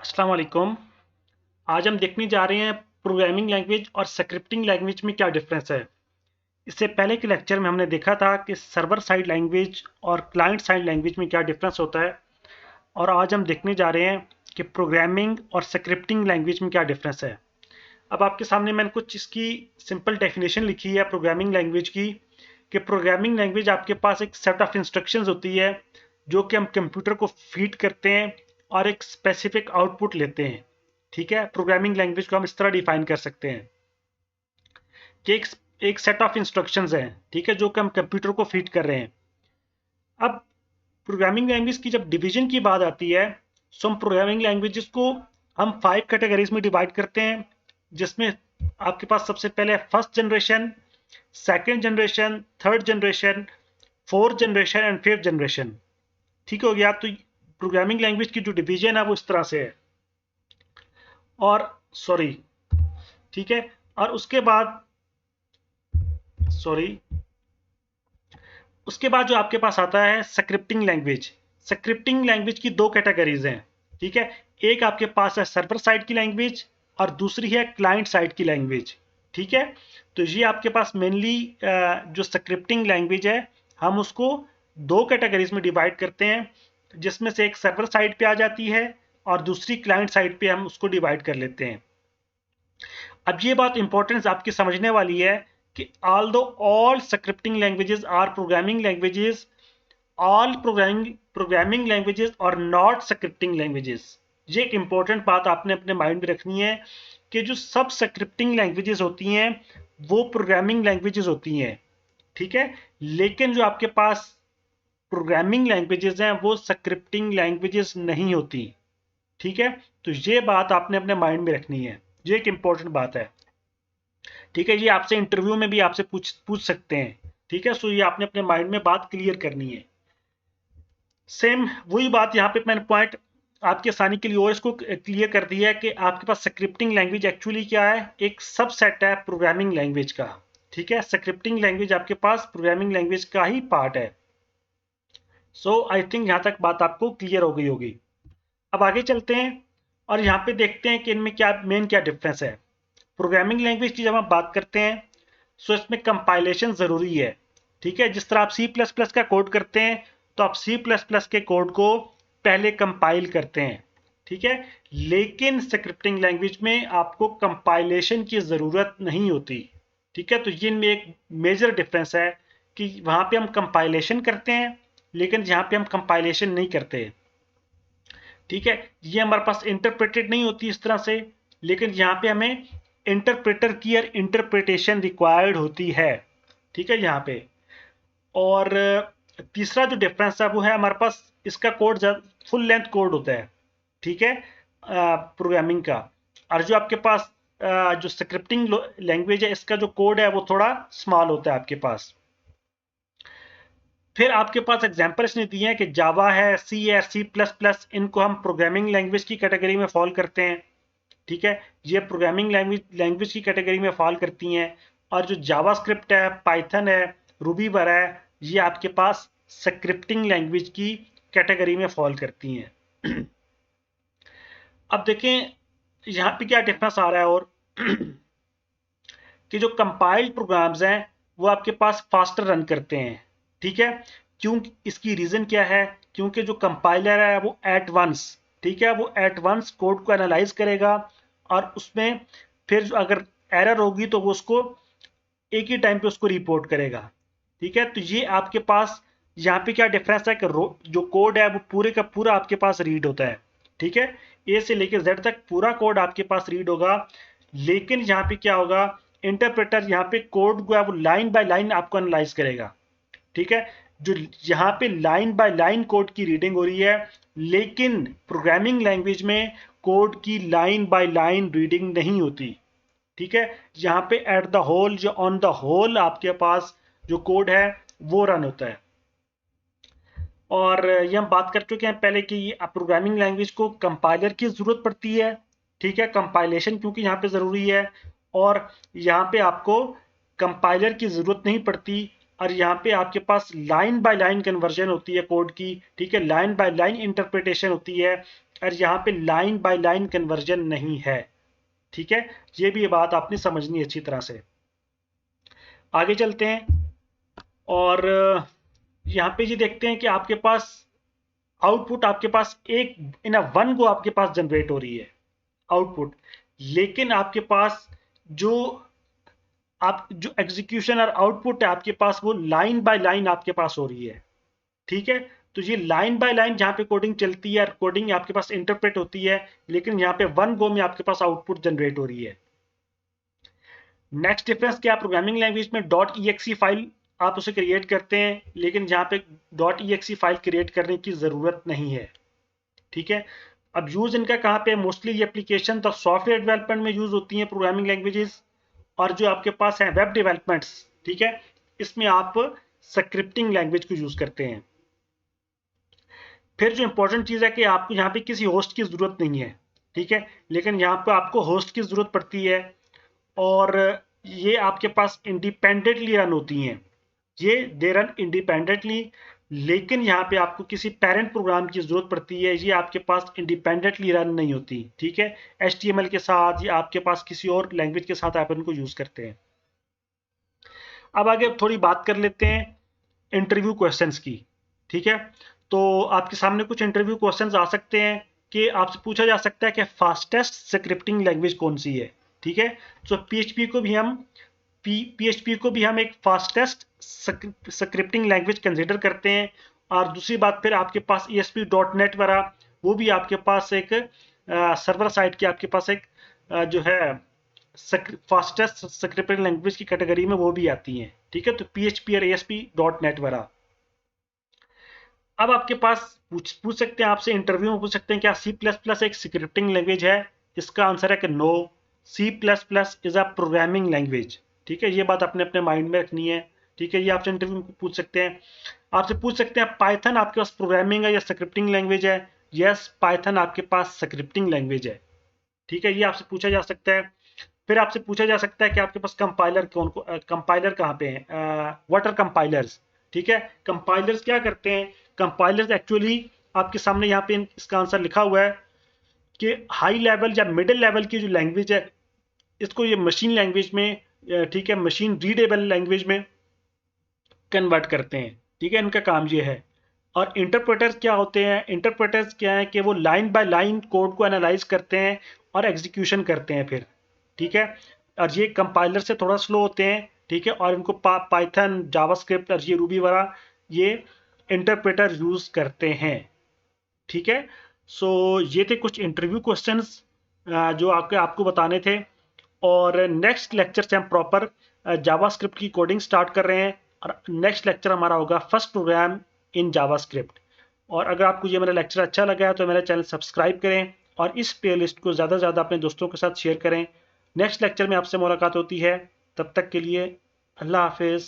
अस्सलाम वालेकुम। आज हम देखने जा रहे हैं प्रोग्रामिंग लैंग्वेज और स्क्रिप्टिंग लैंग्वेज में क्या डिफरेंस है। इससे पहले के लेक्चर में हमने देखा था कि सर्वर साइड लैंग्वेज और क्लाइंट साइड लैंग्वेज में क्या डिफरेंस होता है, और आज हम देखने जा रहे हैं कि प्रोग्रामिंग और स्क्रिप्टिंग लैंग्वेज में क्या डिफरेंस है। अब आपके सामने मैंने कुछ इसकी सिंपल डेफिनेशन लिखी है प्रोग्रामिंग लैंग्वेज की, कि प्रोग्रामिंग लैंग्वेज आपके पास एक सेट ऑफ इंस्ट्रक्शंस होती है जो कि हम कंप्यूटर को फीड करते हैं और एक स्पेसिफिक आउटपुट लेते हैं। ठीक है, प्रोग्रामिंग लैंग्वेज को हम इस तरह डिफाइन कर सकते हैं कि एक सेट ऑफ इंस्ट्रक्शंस हैं, ठीक है, जो कि हम कंप्यूटर को फीड कर रहे हैं। अब प्रोग्रामिंग लैंग्वेज की जब डिवीजन की बात आती है, सो हम प्रोग्रामिंग लैंग्वेजेस को हम 5 कैटेगरीज में डिवाइड करते हैं, जिसमें आपके पास सबसे पहले first generation, second generation, third generation, fourth generation and fifth generation. ठीक हो गया। तो प्रोग्रामिंग लैंग्वेज की जो डिवीजन है वो इस तरह से है। और सॉरी, ठीक है, और उसके बाद जो आपके पास आता है स्क्रिप्टिंग लैंग्वेज। स्क्रिप्टिंग लैंग्वेज की दो कैटेगरीज हैं। ठीक है, एक आपके पास है सर्वर साइड की लैंग्वेज और दूसरी है क्लाइंट साइड की लैंग्वेज। ठीक है, तो ये आपके पास मेनली जो स्क्रिप्टिंग लैंग्वेज है, हम उसको दो कैटेगरीज में डिवाइड करते हैं, जिसमें से एक सर्वर साइड पे आ जाती है और दूसरी क्लाइंट साइड पे हम उसको डिवाइड कर लेते हैं। अब ये बात इंपॉर्टेंस आपकी समझने वाली है कि although all scripting languages are programming languages, all programming languages are not scripting languages। ये एक इंपॉर्टेंट बात आपने अपने माइंड में रखनी है कि जो सब स्क्रिप्टिंग लैंग्वेजेस होती हैं वो प्रोग्रामिंग लैंग्वेजेस होती हैं। ठीक है, लेकिन जो आपके पास प्रोग्रामिंग लैंग्वेजेस हैं वो स्क्रिप्टिंग लैंग्वेजेस नहीं होती। ठीक है, तो ये बात आपने अपने माइंड में रखनी है, ये एक इंपॉर्टेंट बात है। ठीक है, ये आपसे इंटरव्यू में भी आपसे पूछ सकते हैं। ठीक है, सो ये आपने अपने माइंड में बात क्लियर करनी है। सेम वही बात यहाँ पे मैंने पॉइंट आपके आसानी के लिए और इसको क्लियर कर दिया है कि आपके पास स्क्रिप्टिंग लैंग्वेज एक्चुअली क्या है, एक सबसेट है प्रोग्रामिंग लैंग्वेज का। ठीक है, स्क्रिप्टिंग लैंग्वेज आपके पास प्रोग्रामिंग लैंग्वेज का ही पार्ट है। सो आई थिंक यहाँ तक बात आपको क्लियर हो गई होगी। अब आगे चलते हैं और यहाँ पे देखते हैं कि इनमें क्या डिफरेंस है। प्रोग्रामिंग लैंग्वेज की जब हम बात करते हैं, सो इसमें कंपाइलेशन ज़रूरी है। ठीक है, जिस तरह आप C++ का कोड करते हैं तो आप C++ के कोड को पहले कंपाइल करते हैं। ठीक है, लेकिन स्क्रिप्टिंग लैंग्वेज में आपको कंपाइलेशन की ज़रूरत नहीं होती। ठीक है, तो ये इनमें एक मेजर डिफरेंस है कि वहाँ पे हम कंपाइलेशन करते हैं लेकिन यहाँ पे हम कंपाइलेशन नहीं करते। ठीक है, ये हमारे पास इंटरप्रेटेड नहीं होती इस तरह से, लेकिन यहाँ पे हमें इंटरप्रेटर की और इंटरप्रिटेशन रिक्वायर्ड होती है। ठीक है यहाँ पे। और तीसरा जो डिफरेंस है वो है हमारे पास इसका कोड फुल लेंथ कोड होता है। ठीक है, प्रोग्रामिंग का। और जो आपके पास जो स्क्रिप्टिंग लैंग्वेज है इसका जो कोड है वो थोड़ा स्मॉल होता है आपके पास। फिर आपके पास एग्जाम्पल इसने दिए हैं कि जावा है, सी है, C++, इनको हम प्रोग्रामिंग लैंग्वेज की कैटेगरी में फॉल करते हैं। ठीक है, ये प्रोग्रामिंग लैंग्वेज की कैटेगरी में फॉल करती हैं। और जो जावास्क्रिप्ट है, पाइथन है, रूबी वगैरह है, ये आपके पास स्क्रिप्टिंग लैंग्वेज की कैटेगरी में फॉल करती हैं। अब देखें यहाँ पे क्या डिफरेंस आ रहा है, और कि जो कंपाइल्ड प्रोग्राम्स हैं वो आपके पास फास्टर रन करते हैं। ठीक है, क्यों, इसकी रीजन क्या है, क्योंकि जो कंपाइलर है वो एट वंस, ठीक है, वो एट वंस कोड को एनालाइज करेगा और उसमें फिर अगर एरर होगी तो वो उसको एक ही टाइम पे उसको रिपोर्ट करेगा। ठीक है, तो ये आपके पास यहाँ पे क्या डिफरेंस है कि जो कोड है वो पूरे का पूरा आपके पास रीड होता है। ठीक है, ए से लेकर जेड तक पूरा कोड आपके पास रीड होगा, लेकिन यहाँ पे क्या होगा, इंटरप्रेटर यहाँ पे कोड को है वो लाइन बाय लाइन आपको एनालाइज करेगा। ठीक है, जो यहाँ पे लाइन बाय लाइन कोड की रीडिंग हो रही है, लेकिन प्रोग्रामिंग लैंग्वेज में कोड की लाइन बाय लाइन रीडिंग नहीं होती। ठीक है, यहाँ पे एट द होल जो ऑन द होल आपके पास जो कोड है वो रन होता है। और ये हम बात कर चुके हैं पहले कि प्रोग्रामिंग लैंग्वेज को कंपाइलर की जरूरत पड़ती है। ठीक है, कंपाइलेशन क्योंकि यहाँ पे जरूरी है, और यहाँ पे आपको कंपाइलर की जरूरत नहीं पड़ती, और यहाँ पे आपके पास लाइन बाय लाइन कन्वर्जन होती है कोड की। ठीक है, लाइन बाय लाइन इंटरप्रिटेशन होती है, और यहाँ पे लाइन बाय लाइन कन्वर्जन नहीं है। ठीक है, ये भी बात आपने समझनी है अच्छी तरह से। आगे चलते हैं और यहाँ पे ये देखते हैं कि आपके पास आउटपुट आपके पास एक इन अ वन गो आपके पास जनरेट हो रही है आउटपुट, लेकिन आपके पास जो जो एग्जीक्यूशन और आउटपुट है आपके पास वो लाइन बाय लाइन आपके पास हो रही है। ठीक है, तो ये लाइन बाय लाइन जहाँ पे कोडिंग चलती है और कोडिंग आपके पास इंटरप्रेट होती है, लेकिन यहाँ पे वन गो में आपके पास आउटपुट जनरेट हो रही है। नेक्स्ट डिफरेंस क्या, प्रोग्रामिंग लैंग्वेज में .exe फाइल आप उसे क्रिएट करते हैं, लेकिन यहाँ पे .exe फाइल क्रिएट करने की ज़रूरत नहीं है। ठीक है, अब यूज़ इनका कहाँ पे, मोस्टली ये एप्लीकेशन तो सॉफ्टवेयर डेवलपमेंट में यूज़ होती हैं प्रोग्रामिंग लैंग्वेजेस, और जो आपके पास है वेब डेवलपमेंट्स, ठीक है, इसमें आप स्क्रिप्टिंग लैंग्वेज को यूज़ करते हैं। फिर जो इंपॉर्टेंट चीज़ है कि आपको यहाँ पे किसी होस्ट की ज़रूरत नहीं है। ठीक है, लेकिन यहाँ पे आपको होस्ट की ज़रूरत पड़ती है, और ये आपके पास इंडिपेंडेंटली रन होती हैं, ये दे रन इंडिपेंडेंटली, लेकिन यहाँ पे आपको किसी पेरेंट प्रोग्राम की जरूरत पड़ती है, ये आपके पास इंडिपेंडेंटली रन नहीं होती। ठीक है, HTML के साथ या आपके पास किसी और लैंग्वेज के साथ आप इनको यूज करते हैं। अब आगे थोड़ी बात कर लेते हैं इंटरव्यू क्वेश्चंस की। ठीक है, तो आपके सामने कुछ इंटरव्यू क्वेश्चंस आ सकते हैं कि आपसे पूछा जा सकता है कि फास्टेस्ट स्क्रिप्टिंग लैंग्वेज कौन सी है। ठीक है, तो PHP को भी हम एक फास्टेस्ट स्क्रिप्टिंग लैंग्वेज कंसिडर करते हैं। और दूसरी बात, फिर आपके पास ESP.NET वगैरह वो भी आपके पास एक सर्वर साइड की आपके पास एक जो है फास्टेस्ट स्क्रिप्टिंग लैंग्वेज की कैटेगरी में वो भी आती हैं। ठीक है, तो PHP और ASP.NET वगैरह। अब आपके पास पूछ सकते हैं, आपसे इंटरव्यू में पूछ सकते हैं क्या C++ एक स्क्रिप्टिंग लैंग्वेज है। इसका आंसर है कि no, C++ is a programming language. ठीक है, ये बात अपने अपने माइंड में रखनी है। ठीक है, ये आपसे इंटरव्यू में पूछ सकते हैं। आपसे पूछ सकते हैं पाइथन आपके पास प्रोग्रामिंग है या स्क्रिप्टिंग लैंग्वेज है। यस, पाइथन आपके पास स्क्रिप्टिंग लैंग्वेज है। ठीक है, ये आपसे पूछा जा सकता है। फिर आपसे पूछा जा सकता है कि आपके पास कंपाइलर कंपाइलर कहाँ पे हैं, व्हाट आर कंपाइलर्स। ठीक है, कंपाइलर्स क्या करते हैं, कंपाइलर्स एक्चुअली आपके सामने यहाँ पे इसका आंसर लिखा हुआ है कि हाई लेवल या मिडिल लेवल की जो लैंग्वेज है, इसको ये मशीन लैंग्वेज में, ठीक है, मशीन रीडेबल लैंग्वेज में कन्वर्ट करते हैं। ठीक है, इनका काम ये है। और इंटरप्रेटर्स क्या होते हैं, इंटरप्रेटर्स क्या है कि वो लाइन बाय लाइन कोड को एनालाइज करते हैं और एग्जीक्यूशन करते हैं फिर। ठीक है, और ये कंपाइलर से थोड़ा स्लो होते हैं। ठीक है, और इनको पाइथन, जावास्क्रिप्ट और ये रूबी वगैरह ये इंटरप्रेटर यूज करते हैं। ठीक है, सो ये थे कुछ इंटरव्यू क्वेश्चंस जो आपको बताने थे। और नेक्स्ट लेक्चर से हम प्रॉपर जावास्क्रिप्ट की कोडिंग स्टार्ट कर रहे हैं, और नेक्स्ट लेक्चर हमारा होगा फर्स्ट प्रोग्राम इन जावास्क्रिप्ट। और अगर आपको ये मेरा लेक्चर अच्छा लगा है तो मेरा चैनल सब्सक्राइब करें और इस प्लेलिस्ट को ज़्यादा से ज़्यादा अपने दोस्तों के साथ शेयर करें। नेक्स्ट लेक्चर में आपसे मुलाकात होती है, तब तक के लिए अल्लाह हाफिज़।